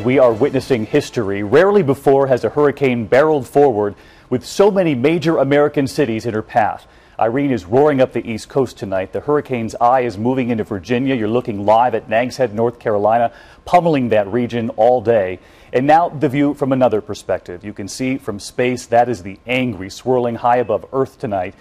We are witnessing history. Rarely before has a hurricane barreled forward with so many major American cities in her path. Irene is roaring up the East Coast tonight. The hurricane's eye is moving into Virginia. You're looking live at Nags Head, North Carolina, pummeling that region all day. And now the view from another perspective. You can see from space that is the angry swirling high above Earth tonight.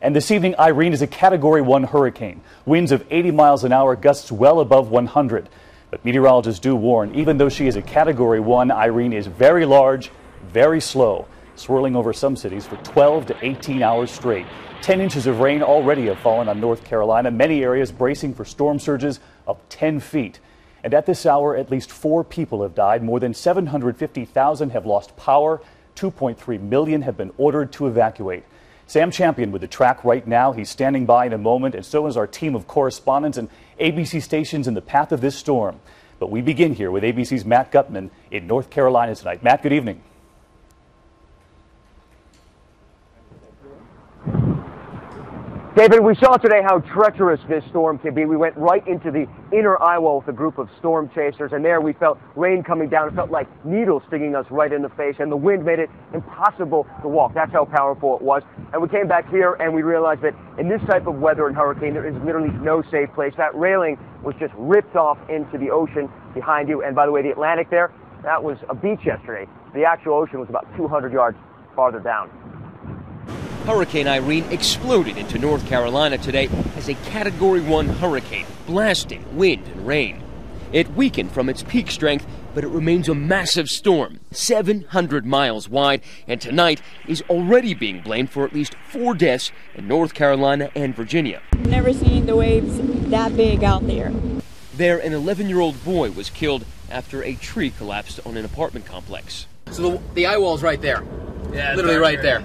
And this evening, Irene is a Category 1 hurricane. Winds of 80 miles an hour, gusts well above 100. But meteorologists do warn, even though she is a Category 1, Irene is very large, very slow, swirling over some cities for 12 to 18 hours straight. 10 inches of rain already have fallen on North Carolina, many areas bracing for storm surges of 10 feet. And at this hour, at least 4 people have died. More than 750,000 have lost power. 2.3 million have been ordered to evacuate. Sam Champion with the track right now. He's standing by in a moment, and so is our team of correspondents and ABC stations in the path of this storm. But we begin here with ABC's Matt Gutman in North Carolina tonight. Matt, good evening. David, we saw today how treacherous this storm can be. We went right into the inner eyewall with a group of storm chasers, and there we felt rain coming down. It felt like needles stinging us right in the face, and the wind made it impossible to walk. That's how powerful it was. And we came back here and we realized that in this type of weather and hurricane, there is literally no safe place. That railing was just ripped off into the ocean behind you. And by the way, the Atlantic there, that was a beach yesterday. The actual ocean was about 200 yards farther down. Hurricane Irene exploded into North Carolina today as a Category 1 hurricane, blasting wind and rain. It weakened from its peak strength, but it remains a massive storm, 700 miles wide, and tonight is already being blamed for at least 4 deaths in North Carolina and Virginia. Never seen the waves that big out there. There, an 11-year-old boy was killed after a tree collapsed on an apartment complex. So the eye wall's right there. Yeah, literally right there.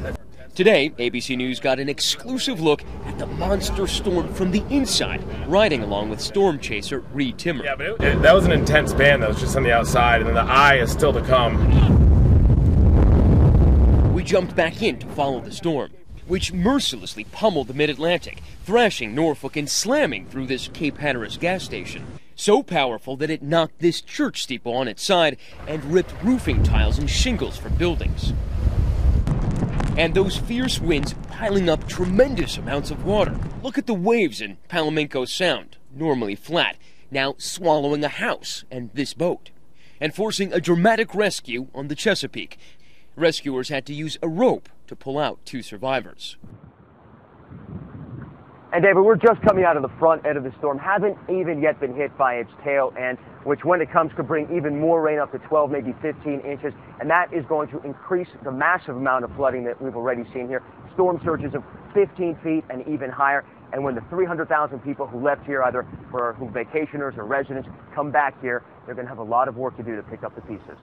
Today, ABC News got an exclusive look at the monster storm from the inside, riding along with storm chaser Reed Timmer. Yeah, but that was an intense band that was just on the outside, and then the eye is still to come. We jumped back in to follow the storm, which mercilessly pummeled the mid-Atlantic, thrashing Norfolk and slamming through this Cape Hatteras gas station. So powerful that it knocked this church steeple on its side and ripped roofing tiles and shingles from buildings. And those fierce winds piling up tremendous amounts of water. Look at the waves in Palomino Sound, normally flat, now swallowing a house and this boat, and forcing a dramatic rescue on the Chesapeake. Rescuers had to use a rope to pull out 2 survivors. And David, we're just coming out of the front end of the storm, haven't even yet been hit by its tail end, which when it comes could bring even more rain, up to 12, maybe 15 inches. And that is going to increase the massive amount of flooding that we've already seen here. Storm surges of 15 feet and even higher. And when the 300,000 people who left here, either for who vacationers or residents, come back here, they're going to have a lot of work to do to pick up the pieces.